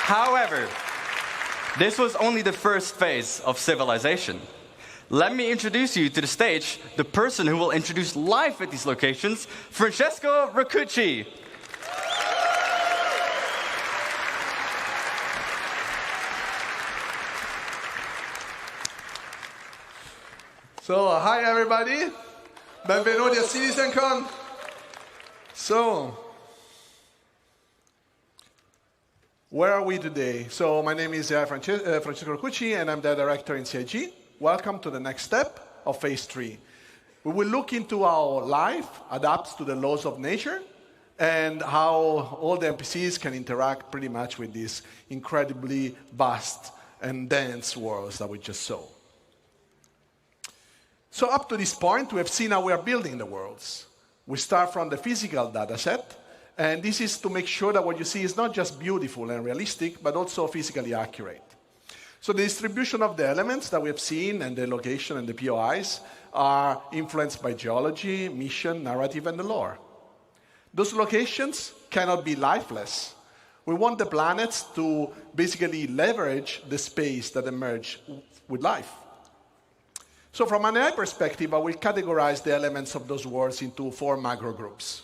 However, this was only the first phase of civilization. Let me introduce you to the stage, the person who will introduce life at these locations, Francesco Raccucci. So, hi everybody. Benvenuti a CitizenCon. So, where are we today? So, my name is Francesco Raccucci, and I'm the director in CIG. Welcome to the next step of phase 3. We will look into how life adapts to the laws of nature and how all the NPCs can interact pretty much with these incredibly vast and dense worlds that we just saw. So up to this point, we have seen how we are building the worlds. We start from the physical data set, and this is to make sure that what you see is not just beautiful and realistic, but also physically accurate. So the distribution of the elements that we have seen and the location and the POIs are influenced by geology, mission, narrative, and the lore. Those locations cannot be lifeless. We want the planets to basically leverage the space that emerge with life. So from an AI perspective, I will categorize the elements of those worlds into 4 macro groups.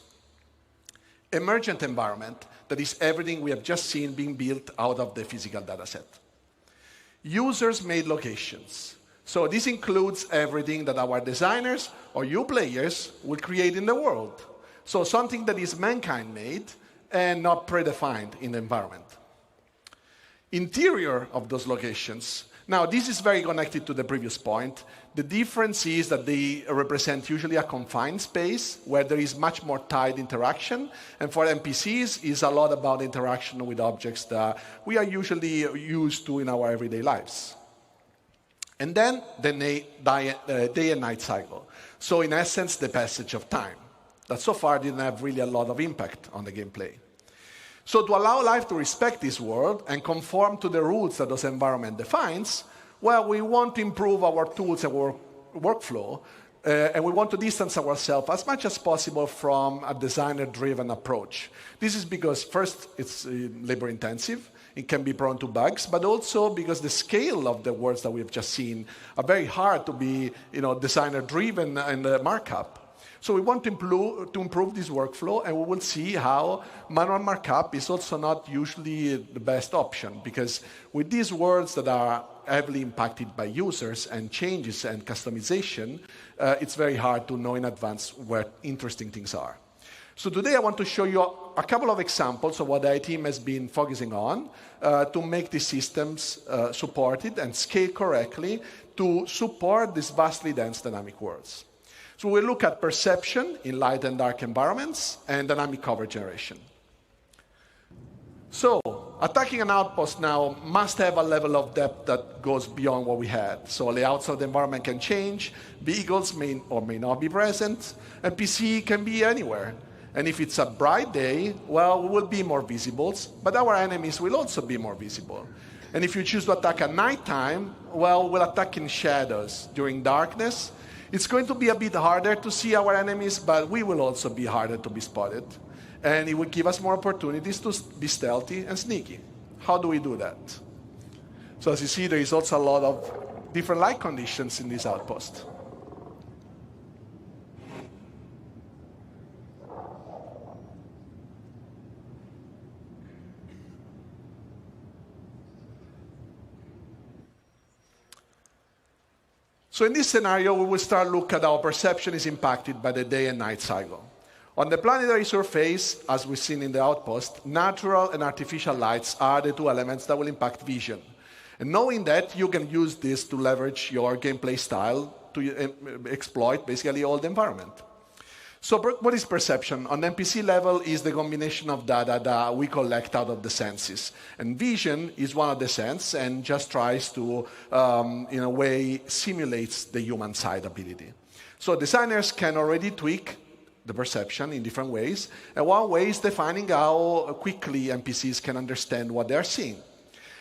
Emergent environment, that is everything we have just seen being built out of the physical data set. Users-made locations. So this includes everything that our designers or you players will create in the world. So something that is mankind-made and not predefined in the environment. Interior of those locations. Now, this is very connected to the previous point. The difference is that they represent usually a confined space where there is much more tight interaction. And for NPCs, it's a lot about interaction with objects that we are usually used to in our everyday lives. And then the day and night cycle. So in essence, the passage of time. That so far didn't have really a lot of impact on the gameplay. So to allow life to respect this world and conform to the rules that this environment defines, well, we want to improve our tools and workflow, and we want to distance ourselves as much as possible from a designer-driven approach. This is because, first, it's labor-intensive. It can be prone to bugs, but also because the scale of the worlds that we have just seen are very hard to be designer-driven and markup. So we want to improve this workflow, and we will see how manual markup is also not usually the best option, because with these worlds that are heavily impacted by users and changes and customization, it's very hard to know in advance where interesting things are. So today I want to show you a couple of examples of what the IT team has been focusing on to make these systems supported and scale correctly to support these vastly dense dynamic worlds. So we'll look at perception in light and dark environments and dynamic cover generation. So attacking an outpost now must have a level of depth that goes beyond what we had. So layouts of the environment can change, vehicles may or may not be present, and PC can be anywhere. And if it's a bright day, well, we will be more visible, but our enemies will also be more visible. And if you choose to attack at nighttime, well, we'll attack in shadows. During darkness, it's going to be a bit harder to see our enemies, but we will also be harder to be spotted. And it will give us more opportunities to be stealthy and sneaky. How do we do that? So as you see, there is also a lot of different light conditions in this outpost. So in this scenario, we will start looking at how perception is impacted by the day and night cycle. On the planetary surface, as we've seen in the outpost, natural and artificial lights are the 2 elements that will impact vision. And knowing that, you can use this to leverage your gameplay style to exploit basically all the environment. So what is perception? On the NPC level is the combination of data that we collect out of the senses. And vision is one of the senses and just tries to, in a way, simulates the human side ability. So designers can already tweak the perception in different ways. And one way is defining how quickly NPCs can understand what they are seeing.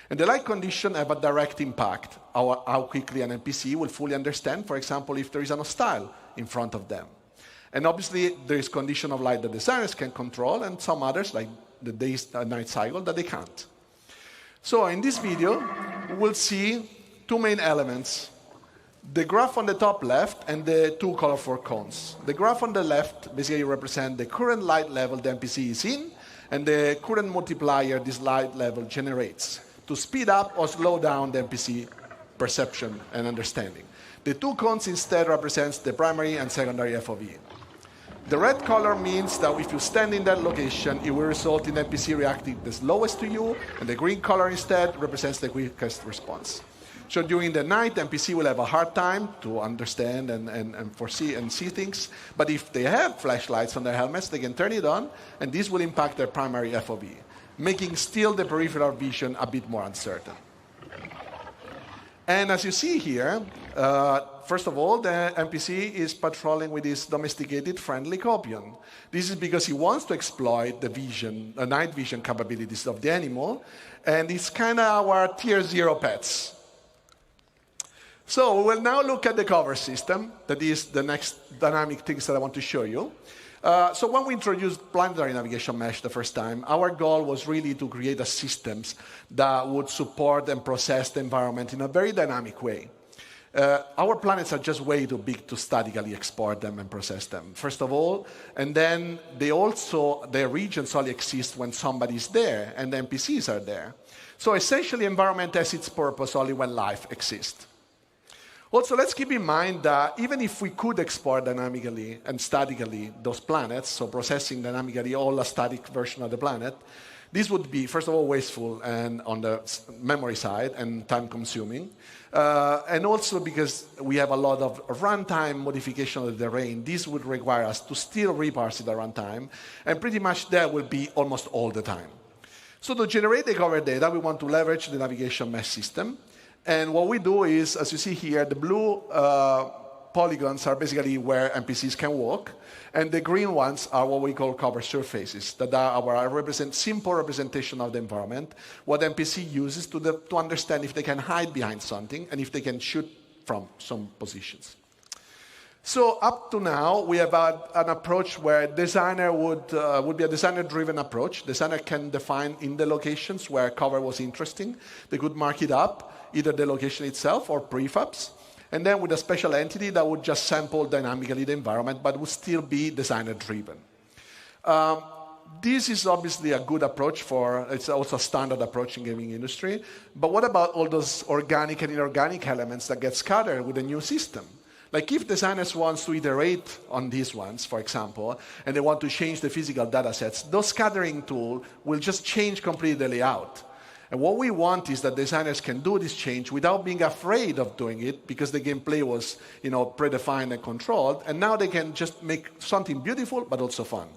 And the light condition have a direct impact on how quickly an NPC will fully understand, for example, if there is an hostile in front of them. And obviously, there is condition of light that designers can control, and some others, like the day-night cycle, that they can't. So in this video, we'll see two main elements. The graph on the top left and the two colorful cones. The graph on the left basically represents the current light level the MPC is in and the current multiplier this light level generates to speed up or slow down the MPC perception and understanding. The two cones instead represents the primary and secondary FOV. The red color means that if you stand in that location, it will result in MPC reacting the slowest to you, and the green color instead represents the quickest response. So during the night, MPC will have a hard time to understand and foresee and see things. But if they have flashlights on their helmets, they can turn it on, and this will impact their primary FOV, making still the peripheral vision a bit more uncertain. And as you see here, first of all, the MPC is patrolling with his domesticated friendly copion. This is because he wants to exploit the vision, the night vision capabilities of the animal, and it's kind of our tier 0 pets. So we will now look at the cover system. That is the next dynamic things that I want to show you. So when we introduced planetary navigation mesh the first time, our goal was really to create a systems that would support and process the environment in a very dynamic way. Our planets are just way too big to statically export them and process them, first of all. And then their regions only exist when somebody's there and the NPCs are there. So essentially, environment has its purpose only when life exists. Also, let's keep in mind that even if we could export dynamically and statically those planets, so processing dynamically all a static version of the planet, this would be, first of all, wasteful and on the memory side and time-consuming. And also because we have a lot of runtime modification of the terrain, this would require us to still reparse it at runtime, and pretty much that will be almost all the time. So to generate the cover data, we want to leverage the navigation mesh system. And what we do is, as you see here, the blue polygons are basically where NPCs can walk, and the green ones are what we call cover surfaces, that are our simple representation of the environment, what NPC uses to understand if they can hide behind something and if they can shoot from some positions. So up to now, we have had an approach where designer would be a designer-driven approach. Designer can define in the locations where cover was interesting. They could mark it up, either the location itself or prefabs, and then with a special entity that would just sample dynamically the environment, but would still be designer-driven. This is obviously a good approach it's also a standard approach in gaming industry, but what about all those organic and inorganic elements that get scattered with a new system? Like if designers want to iterate on these ones, for example, and they want to change the physical data sets, those scattering tools will just change completely the layout. And what we want is that designers can do this change without being afraid of doing it because the gameplay was, predefined and controlled, and now they can just make something beautiful but also fun.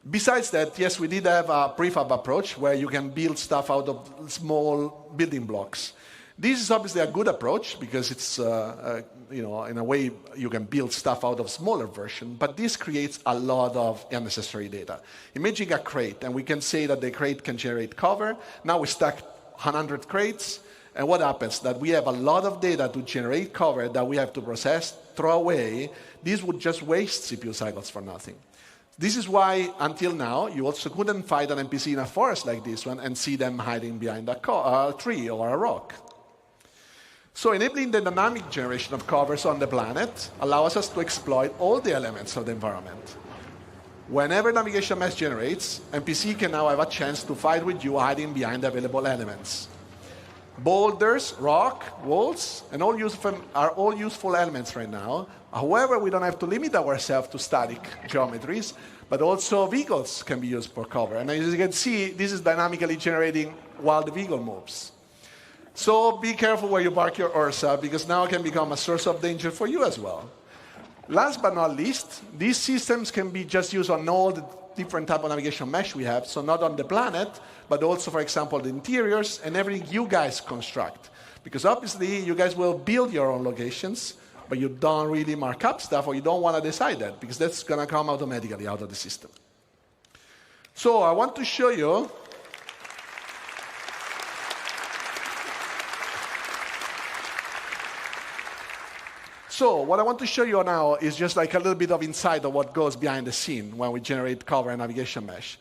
Besides that, yes, we did have a prefab approach where you can build stuff out of small building blocks. This is obviously a good approach because it's, in a way, you can build stuff out of smaller version, but this creates a lot of unnecessary data. Imagine a crate, and we can say that the crate can generate cover. Now we stack 100 crates, and what happens? That we have a lot of data to generate cover that we have to process, throw away. This would just waste CPU cycles for nothing. This is why, until now, you also couldn't find an NPC in a forest like this one and see them hiding behind a tree or a rock. So enabling the dynamic generation of covers on the planet allows us to exploit all the elements of the environment. Whenever navigation mesh generates, NPC can now have a chance to fight with you hiding behind the available elements. Boulders, rock, walls, and are all useful elements right now. However, we don't have to limit ourselves to static geometries, but also vehicles can be used for cover. And as you can see, this is dynamically generating while the vehicle moves. So be careful where you park your Ursa, because now it can become a source of danger for you as well. Last but not least, these systems can be just used on all the different type of navigation mesh we have, so not on the planet, but also, for example, the interiors and everything you guys construct. Because obviously, you guys will build your own locations, but you don't really mark up stuff, or you don't want to decide that, because that's going to come automatically out of the system. So I want to show you So what I want to show you now is just like a little bit of insight of what goes behind the scene when we generate cover and navigation mesh.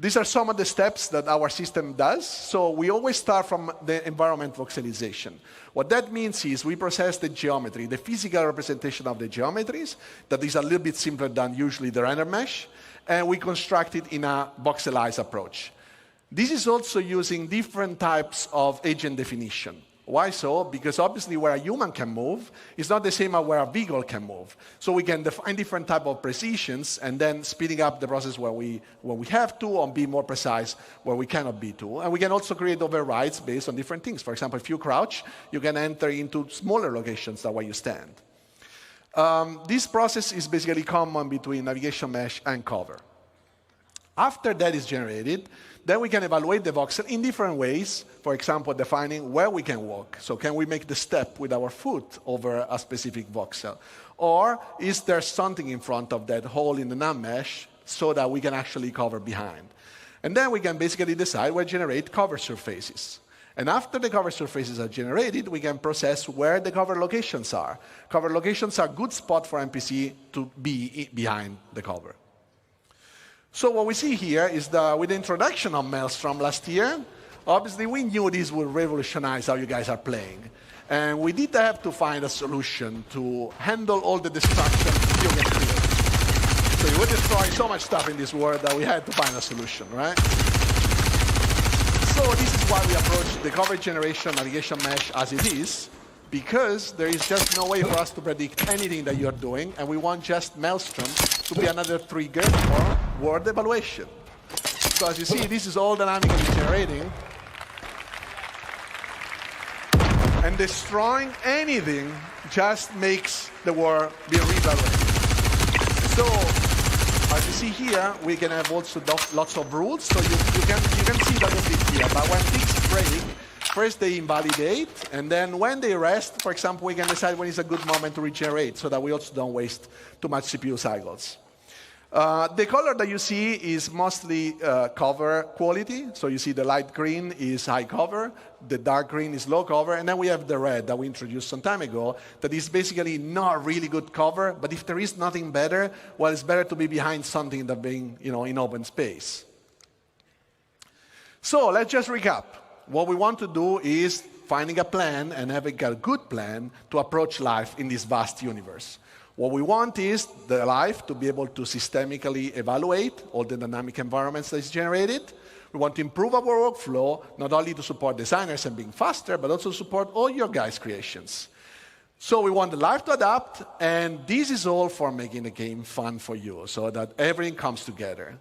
These are some of the steps that our system does. So we always start from the environment voxelization. What that means is we process the geometry, the physical representation of the geometries, that is a little bit simpler than usually the render mesh, and we construct it in a voxelized approach. This is also using different types of agent definition. Why so? Because obviously where a human can move is not the same as where a vehicle can move. So we can define different type of precisions and then speeding up the process where we have to, or be more precise where we cannot be to. And we can also create overrides based on different things. For example, if you crouch, you can enter into smaller locations than where you stand. This process is basically common between navigation mesh and cover. After that is generated, then we can evaluate the voxel in different ways. For example, defining where we can walk. So can we make the step with our foot over a specific voxel? Or is there something in front of that hole in the nav mesh so that we can actually cover behind? And then we can basically decide where to generate cover surfaces. And after the cover surfaces are generated, we can process where the cover locations are. Cover locations are a good spot for MPC to be behind the cover. So what we see here is that with the introduction of Maelstrom last year, obviously we knew this would revolutionize how you guys are playing. And we did have to find a solution to handle all the destruction you can create. So you would destroy so much stuff in this world that we had to find a solution, right? So this is why we approach the cover generation navigation mesh as it is, because there is just no way for us to predict anything that you're doing, and we want just Maelstrom to be another trigger for word evaluation. So as you see, this is all dynamically generating. And destroying anything just makes the word be reevaluated. So as you see here, we can have also lots of rules. So you can see that a bit here. But when things break, first they invalidate, and then when they rest, for example, we can decide when is a good moment to regenerate so that we also don't waste too much CPU cycles. The color that you see is mostly cover quality. So you see the light green is high cover, the dark green is low cover, and then we have the red that we introduced some time ago that is basically not really good cover, but if there is nothing better, well, it's better to be behind something than being in open space. So let's just recap. What we want to do is finding a plan and having a good plan to approach life in this vast universe. What we want is the life to be able to systemically evaluate all the dynamic environments that is generated. We want to improve our workflow, not only to support designers and being faster, but also support all your guys' creations. So we want the life to adapt, and this is all for making the game fun for you, so that everything comes together.